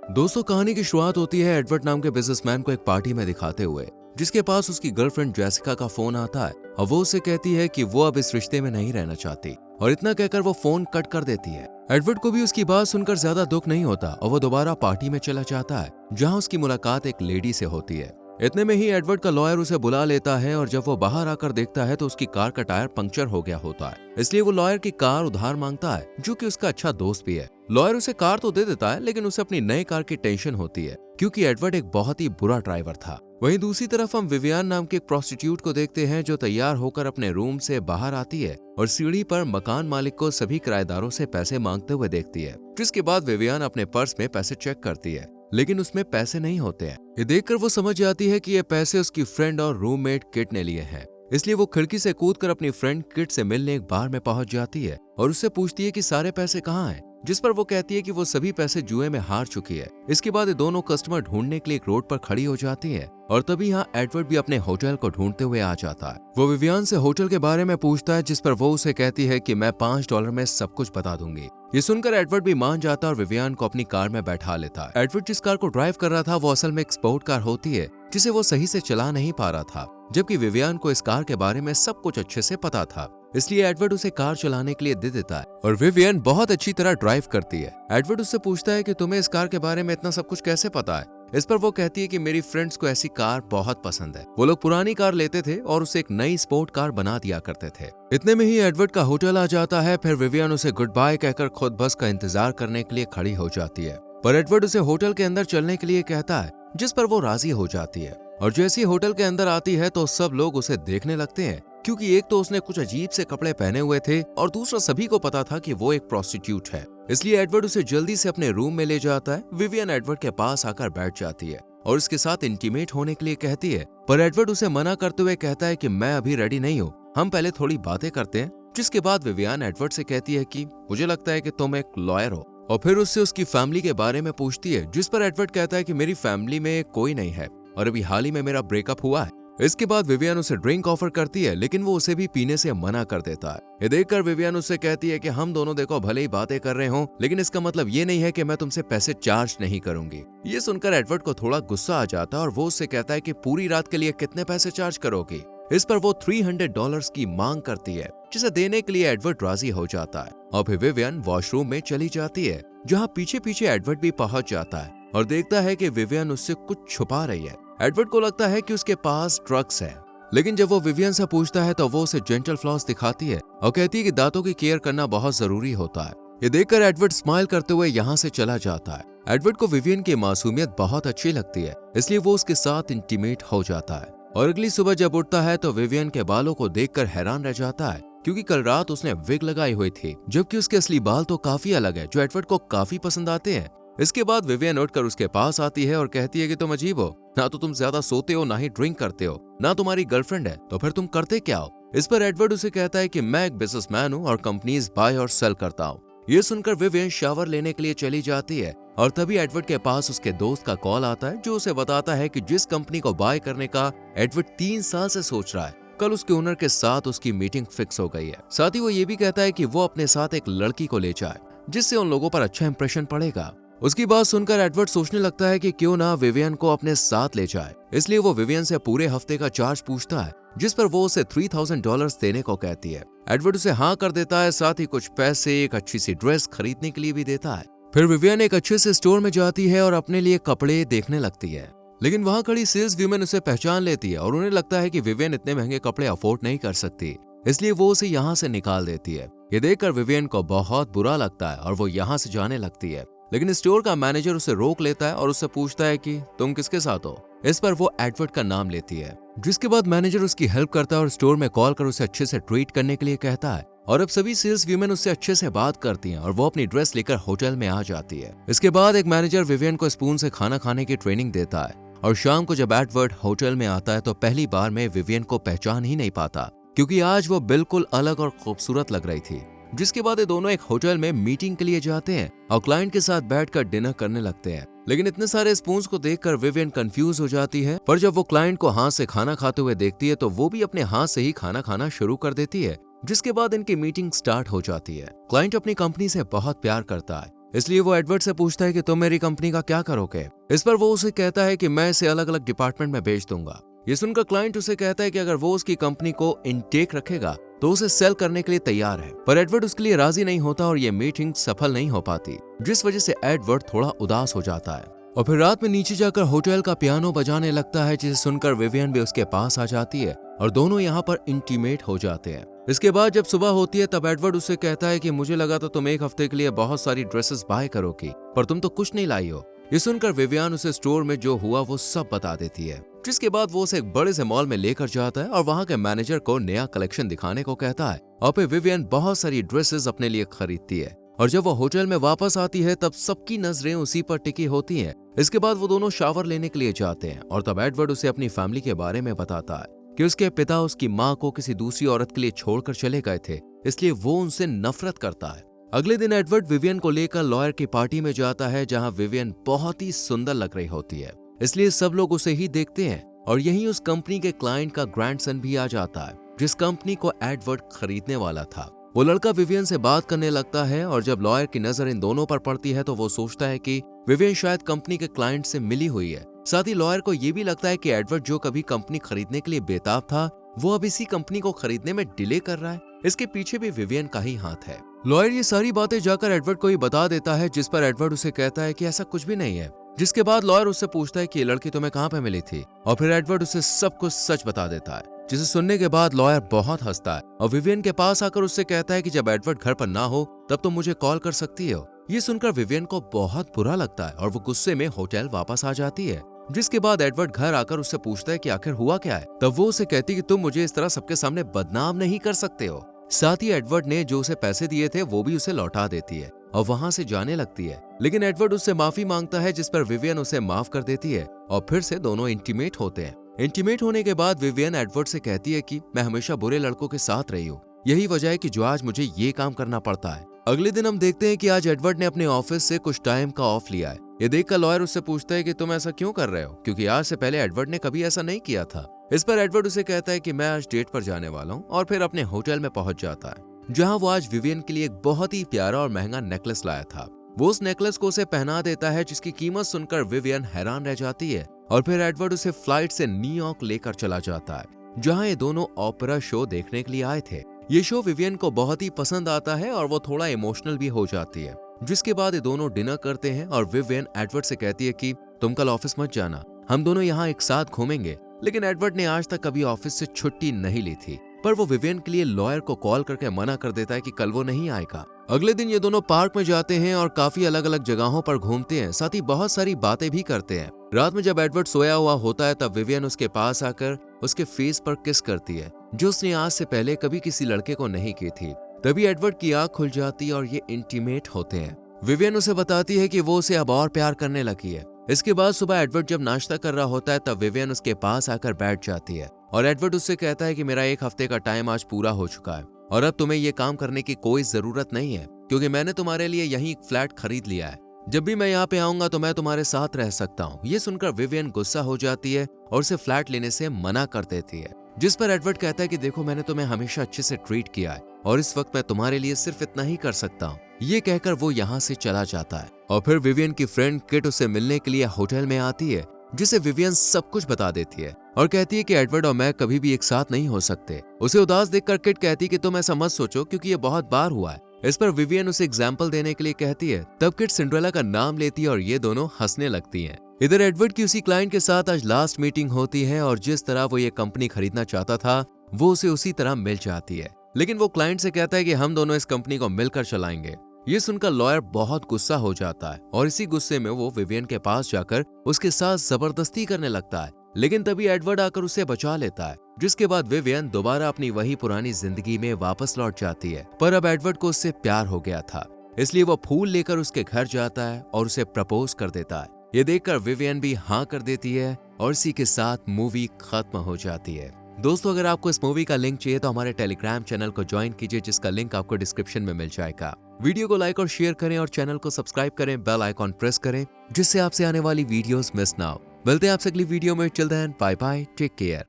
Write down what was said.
दोस्तों, कहानी की शुरुआत होती है एडवर्ड नाम के बिजनेसमैन को एक पार्टी में दिखाते हुए, जिसके पास उसकी गर्लफ्रेंड जेसिका का फोन आता है और वो उसे कहती है कि वो अब इस रिश्ते में नहीं रहना चाहती, और इतना कहकर वो फोन कट कर देती है। एडवर्ड को भी उसकी बात सुनकर ज्यादा दुख नहीं होता और वो दोबारा पार्टी में चला जाता है, जहां उसकी मुलाकात एक लेडी से होती है। इतने में ही एडवर्ड का लॉयर उसे बुला लेता है और जब वो बाहर आकर देखता है तो उसकी कार का टायर पंक्चर हो गया होता है। इसलिए वो लॉयर की कार उधार मांगता है, जो कि उसका अच्छा दोस्त भी है। लॉयर उसे कार तो दे देता है, लेकिन उसे अपनी नई कार की टेंशन होती है, क्योंकि एडवर्ड एक बहुत ही बुरा ड्राइवर था। वहीं दूसरी तरफ हम विवियन नाम की एक प्रोस्टिट्यूट को देखते हैं, जो तैयार होकर अपने रूम से बाहर आती है और सीढ़ी पर मकान मालिक को सभी किराएदारों से पैसे मांगते हुए देखती है। जिसके बाद विवियन अपने पर्स में पैसे चेक करती है, लेकिन उसमें पैसे नहीं होते हैं। ये देखकर वो समझ जाती है कि ये पैसे उसकी फ्रेंड और रूममेट किट ने लिए हैं। इसलिए वो खिड़की से कूदकर अपनी फ्रेंड किट से मिलने एक बार में पहुंच जाती है और उससे पूछती है कि सारे पैसे कहाँ हैं, जिस पर वो कहती है कि वो सभी पैसे जुए में हार चुकी है। इसके बाद ये दोनों कस्टमर ढूंढने के लिए एक रोड पर खड़ी हो जाती है और तभी यहाँ एडवर्ड भी अपने होटल को ढूंढते हुए आ जाता है। वो विवियन से होटल के बारे में पूछता है, जिस पर वो उसे कहती है कि मैं $5 में सब कुछ बता दूंगी। ये सुनकर एडवर्ड भी मान जाता है और विवियन को अपनी कार में बैठा लेता है। एडवर्ड जिस कार को ड्राइव कर रहा था वो असल में एक स्पोर्ट कार होती है, जिसे वो सही से चला नहीं पा रहा था, जबकि विवियन को इस कार के बारे में सब कुछ अच्छे से पता था। इसलिए एडवर्ड उसे कार चलाने के लिए दे देता है और विवियन बहुत अच्छी तरह ड्राइव करती है। एडवर्ड उससे पूछता है कि तुम्हें इस कार के बारे में इतना सब कुछ कैसे पता है। इस पर वो कहती है कि मेरी फ्रेंड्स को ऐसी कार बहुत पसंद है। वो लोग पुरानी कार लेते थे और उसे एक नई स्पोर्ट कार बना दिया करते थे। इतने में ही एडवर्ड का होटल आ जाता है। फिर विवियन उसे गुड बाय कहकर खुद बस का इंतजार करने के लिए खड़ी हो जाती है, पर एडवर्ड उसे होटल के अंदर चलने के लिए कहता है, जिस पर वो राजी हो जाती है। और जैसे ही होटल के अंदर आती है तो सब लोग उसे देखने लगते हैं, क्योंकि एक तो उसने कुछ अजीब से कपड़े पहने हुए थे और दूसरा सभी को पता था कि वो एक प्रोस्टिट्यूट है। इसलिए एडवर्ड उसे जल्दी से अपने रूम में ले जाता है। विवियन एडवर्ड के पास आकर बैठ जाती है और उसके साथ इंटीमेट होने के लिए कहती है, पर एडवर्ड उसे मना करते हुए कहता है कि मैं अभी रेडी नहीं हूँ, हम पहले थोड़ी बातें करते हैं। जिसके बाद विवियन एडवर्ड से कहती है कि मुझे लगता है कि तुम एक लॉयर हो, और फिर उससे उसकी फैमिली के बारे में पूछती है, जिस पर एडवर्ड कहता है कि मेरी फैमिली में कोई नहीं है और अभी हाल ही में मेरा ब्रेकअप हुआ है। इसके बाद विवियन उसे ड्रिंक ऑफर करती है, लेकिन वो उसे भी पीने से मना कर देता है। ये देखकर विवियन उससे कहती है कि हम दोनों देखो भले ही बातें कर रहे हो, लेकिन इसका मतलब ये नहीं है कि मैं तुमसे पैसे चार्ज नहीं करूंगी। ये सुनकर एडवर्ड को थोड़ा गुस्सा आ जाता है और वो उससे कहता है कि पूरी रात के लिए कितने पैसे चार्ज करोगी। इस पर वो $300 की मांग करती है, जिसे देने के लिए एडवर्ड राजी हो जाता है। और फिर विवियन वॉशरूम में चली जाती है, जहाँ पीछे पीछे एडवर्ड भी पहुंच जाता है और देखता है कि विवियन उससे कुछ छुपा रही है। एडवर्ड को लगता है कि उसके पास ड्रग्स है, लेकिन जब वो विवियन से पूछता है तो वो उसे जेंटल फ्लॉस दिखाती है और कहती है कि दांतों की केयर करना बहुत जरूरी होता है। ये देखकर एडवर्ड स्माइल करते हुए यहाँ से चला जाता है। एडवर्ड को विवियन की मासूमियत बहुत अच्छी लगती है, इसलिए वो उसके साथ इंटीमेट हो जाता है। और अगली सुबह जब उठता है तो विवियन के बालों को देखकर हैरान रह जाता है, क्योंकि कल रात उसने विग लगाई हुई थी, जबकि उसके असली बाल तो काफी अलग है, जो एडवर्ड को काफी पसंद आते हैं। इसके बाद विवियन उठकर उसके पास आती है और कहती है कि तुम अजीब हो, ना तो तुम ज्यादा सोते हो, ना ही ड्रिंक करते हो, ना तुम्हारी गर्लफ्रेंड है, तो फिर तुम करते क्या हो। इस पर एडवर्ड उसे कहता है कि मैं एक बिजनेसमैन हूँ और कंपनीज बाय और सेल करता हूँ। ये सुनकर विवियन शावर लेने के लिए चली जाती है और तभी एडवर्ड के पास उसके दोस्त का कॉल आता है, जो उसे बताता है कि जिस कंपनी को बाय करने का एडवर्ड 3 साल से सोच रहा है, कल उसके ओनर के साथ उसकी मीटिंग फिक्स हो गई है। साथ ही वो ये भी कहता है कि वो अपने साथ एक लड़की को ले जाए, जिससे उन लोगों पर अच्छा इंप्रेशन पड़ेगा। उसकी बात सुनकर एडवर्ड सोचने लगता है कि क्यों ना विवियन को अपने साथ ले जाए। इसलिए वो विवियन से पूरे हफ्ते का चार्ज पूछता है, जिस पर वो उसे $3000 देने को कहती है। एडवर्ड उसे हाँ कर देता है, साथ ही कुछ पैसे एक अच्छी सी ड्रेस खरीदने के लिए भी देता है। फिर विवियन एक अच्छे से स्टोर में जाती है और अपने लिए कपड़े देखने लगती है, लेकिन वहाँ खड़ी सेल्स वुमेन उसे पहचान लेती है और उन्हें लगता है कि विवियन इतने महंगे कपड़े अफोर्ड नहीं कर सकती, इसलिए वो उसे यहाँ से निकाल देती है। ये देखकर विवियन को बहुत बुरा लगता है और वो यहाँ से जाने लगती है, लेकिन स्टोर का मैनेजर उसे रोक लेता है और उससे पूछता है कि तुम किसके साथ हो। इस पर वो एडवर्ड का नाम लेती है, जिसके बाद मैनेजर उसकी हेल्प करता है और स्टोर में कॉल कर उसे अच्छे से ट्रीट करने के लिए कहता है। और अब सभी सेल्स वुमेन उससे अच्छे से बात करती हैं और वो अपनी ड्रेस लेकर होटल में आ जाती है। इसके बाद एक मैनेजर विवियन को स्पून से खाना खाने की ट्रेनिंग देता है और शाम को जब एडवर्ड होटल में आता है तो पहली बार में विवियन को पहचान ही नहीं पाता, क्योंकि आज वो बिल्कुल अलग और खूबसूरत लग रही थी। जिसके बाद ये दोनों एक होटल में मीटिंग के लिए जाते हैं और क्लाइंट के साथ बैठकर डिनर करने लगते हैं। लेकिन इतने सारे स्पून्स को देखकर विवियन कंफ्यूज हो जाती है, पर जब वो क्लाइंट को हाथ से खाना खाते हुए देखती है तो वो भी अपने हाथ से ही खाना खाना शुरू कर देती है। जिसके बाद इनकी मीटिंग स्टार्ट हो जाती है। क्लाइंट अपनी कंपनी से बहुत प्यार करता है, इसलिए वो एडवर्ड से पूछता है कि तुम मेरी कंपनी का क्या करोगे। इस पर वो उसे कहता है कि मैं इसे अलग अलग डिपार्टमेंट में बेच दूंगा। ये सुनकर क्लाइंट उसे कहता है कि अगर वो उसकी कंपनी को इनटेक रखेगा तो उसे सेल करने के लिए तैयार है, पर एडवर्ड उसके लिए राजी नहीं होता और ये मीटिंग सफल नहीं हो पाती, जिस वजह से एडवर्ड थोड़ा उदास हो जाता है और फिर रात में नीचे जाकर होटल का पियानो बजाने लगता है, जिसे सुनकर विवियन भी उसके पास आ जाती है और दोनों यहाँ पर इंटीमेट हो जाते हैं। इसके बाद जब सुबह होती है तब एडवर्ड उसे कहता है कि मुझे लगा तो तुम एक हफ्ते के लिए बहुत सारी ड्रेसेस बाय करोगी, पर तुम तो कुछ नहीं लाई हो। ये सुनकर विवियन उसे स्टोर में जो हुआ वो सब बता देती है, जिसके बाद वो उसे एक बड़े से मॉल में लेकर जाता है और वहाँ के मैनेजर को नया कलेक्शन दिखाने को कहता है और फिर विवियन बहुत सारी ड्रेसेस अपने लिए खरीदती है और जब वो होटल में वापस आती है तब सबकी नजरें उसी पर टिकी होती हैं। इसके बाद वो दोनों शावर लेने के लिए जाते हैं और तब एडवर्ड उसे अपनी फैमिली के बारे में बताता है कि उसके पिता उसकी माँ को किसी दूसरी औरत के लिए छोड़कर चले गए थे, इसलिए वो उनसे नफरत करता है। अगले दिन एडवर्ड विवियन को लेकर लॉयर की पार्टी में जाता है, जहाँ विवियन बहुत ही सुंदर लग रही होती है, इसलिए सब लोग उसे ही देखते हैं और यहीं उस कंपनी के क्लाइंट का ग्रैंडसन भी आ जाता है, जिस कंपनी को एडवर्ड खरीदने वाला था। वो लड़का विवियन से बात करने लगता है और जब लॉयर की नजर इन दोनों पर पड़ती है तो वो सोचता है कि विवियन शायद कंपनी के क्लाइंट से मिली हुई है। साथ ही लॉयर को ये भी लगता है कि एडवर्ड जो कभी कंपनी खरीदने के लिए बेताब था वो अब इसी कंपनी को खरीदने में डिले कर रहा है, इसके पीछे भी विवियन का ही हाथ है। लॉयर ये सारी बातें जाकर एडवर्ड को ही बता देता है, जिस पर एडवर्ड उसे कहता है कि ऐसा कुछ भी नहीं है। जिसके बाद लॉयर उससे पूछता है कि ये लड़की तुम्हें कहाँ पे मिली थी और फिर एडवर्ड उसे सब कुछ सच बता देता है, जिसे सुनने के बाद लॉयर बहुत हंसता है और विवियन के पास आकर उससे कहता है कि जब एडवर्ड घर पर ना हो तब तुम मुझे कॉल कर सकती हो। ये सुनकर विवियन को बहुत बुरा लगता है और वो गुस्से में होटल वापस आ जाती है। जिसके बाद एडवर्ड घर आकर उससे पूछता है कि आखिर हुआ क्या है। तब वो उसे कहती है कि तुम मुझे इस तरह सबके सामने बदनाम नहीं कर सकते हो। साथ ही एडवर्ड ने जो उसे पैसे दिए थे वो भी उसे लौटा देती है और वहां से जाने लगती है, लेकिन एडवर्ड उससे माफी मांगता है, जिस पर विवियन उसे माफ कर देती है और फिर से दोनों इंटीमेट होते हैं। इंटीमेट होने के बाद विवियन एडवर्ड से कहती है कि मैं हमेशा बुरे लड़कों के साथ रही हूँ, यही वजह है कि जो आज मुझे ये काम करना पड़ता है। अगले दिन हम देखते हैं कि आज एडवर्ड ने अपने ऑफिस से कुछ टाइम का ऑफ लिया है। ये देखकर लॉयर उससे पूछता है कि तुम ऐसा क्यों कर रहे हो, क्योंकि आज से पहले एडवर्ड ने कभी ऐसा नहीं किया था। इस पर एडवर्ड उसे कहता है कि मैं आज डेट पर जाने वाला हूँ और फिर अपने होटल में पहुंच जाता है, जहाँ वो आज विवियन के लिए एक बहुत ही प्यारा और महंगा नेकलेस लाया था। वो उस नेकलेस को उसे पहना देता है, जिसकी कीमत सुनकर विवियन हैरान रह जाती है और फिर एडवर्ड उसे फ्लाइट से न्यूयॉर्क लेकर चला जाता है, जहाँ ये दोनों ओपेरा शो देखने के लिए आए थे। ये शो विवियन को बहुत ही पसंद आता है और वो थोड़ा इमोशनल भी हो जाती है। जिसके बाद ये दोनों डिनर करते हैं और विवियन एडवर्ड से कहती है कि तुम कल ऑफिस मत जाना, हम दोनों यहाँ एक साथ घूमेंगे। लेकिन एडवर्ड ने आज तक कभी ऑफिस से छुट्टी नहीं ली थी, पर वो विवियन के लिए लॉयर को कॉल करके मना कर देता है कि कल वो नहीं आएगा। अगले दिन ये दोनों पार्क में जाते हैं और काफी अलग अलग जगहों पर घूमते हैं, साथ ही बहुत सारी बातें भी करते हैं। रात में जब एडवर्ड सोया हुआ होता है तब विवियन उसके पास आकर उसके फेस पर किस करती है, जो उसने आज से पहले कभी किसी लड़के को नहीं की थी। तभी एडवर्ड की आंख खुल जाती है और ये इंटीमेट होते हैं। विवियन उसे बताती है कि वो उसे अब और प्यार करने लगी है। इसके बाद सुबह एडवर्ड जब नाश्ता कर रहा होता है तब विवियन उसके पास आकर बैठ जाती है और एडवर्ड उससे कहता है कि मेरा एक हफ्ते का टाइम आज पूरा हो चुका है और अब तुम्हें ये काम करने की कोई जरूरत नहीं है, क्योंकि मैंने तुम्हारे लिए यहीं एक फ्लैट खरीद लिया है। जब भी मैं यहाँ पे आऊंगा तो मैं तुम्हारे साथ रह सकता हूँ। ये सुनकर विवियन गुस्सा हो जाती है और उसे फ्लैट लेने से मना कर देती है, जिस पर एडवर्ड कहता है कि देखो मैंने तुम्हें हमेशा अच्छे से ट्रीट किया है और इस वक्त मैं तुम्हारे लिए सिर्फ इतना ही कर सकता हूँ। ये कहकर वो यहाँ से चला जाता है और फिर विवियन की फ्रेंड किट उसे मिलने के लिए होटल में आती है, जिसे विवियन सब कुछ बता देती है और कहती है कि एडवर्ड और मैं कभी भी एक साथ नहीं हो सकते। उसे उदास देखकर किट कहती है कि तुम ऐसा मत सोचो, क्योंकि ये बहुत बार हुआ है। इस पर विवियन उसे एग्जाम्पल देने के लिए कहती है। तब किट सिंड्रेला का नाम लेती है और ये दोनों हंसने लगती हैं। इधर एडवर्ड की उसी क्लाइंट के साथ आज लास्ट मीटिंग होती है और जिस तरह वो ये कंपनी खरीदना चाहता था वो उसे उसी तरह मिल जाती है, लेकिन वो क्लाइंट से कहता है कि हम दोनों इस कंपनी को मिलकर चलाएंगे। ये सुनकर लॉयर बहुत गुस्सा हो जाता है और इसी गुस्से में वो विवियन के पास जाकर उसके साथ जबरदस्ती करने लगता है, लेकिन तभी एडवर्ड आकर उसे बचा लेता है। जिसके बाद विवियन दोबारा अपनी वही पुरानी जिंदगी में वापस लौट जाती है, पर अब एडवर्ड को उससे प्यार हो गया था, इसलिए वो फूल लेकर उसके घर जाता है और उसे प्रपोज कर देता है। ये देखकर विवियन भी हाँ कर देती है और इसी के साथ मूवी खत्म हो जाती है। दोस्तों, अगर आपको इस मूवी का लिंक चाहिए तो हमारे टेलीग्राम चैनल को ज्वाइन कीजिए, जिसका लिंक आपको डिस्क्रिप्शन में मिल जाएगा। वीडियो को लाइक और शेयर करें और चैनल को सब्सक्राइब करें, बेल आइकॉन प्रेस करें, जिससे आपसे आने वाली वीडियोस मिस ना हो। मिलते हैं आपसे अगली वीडियो में। Till then bye bye, take care.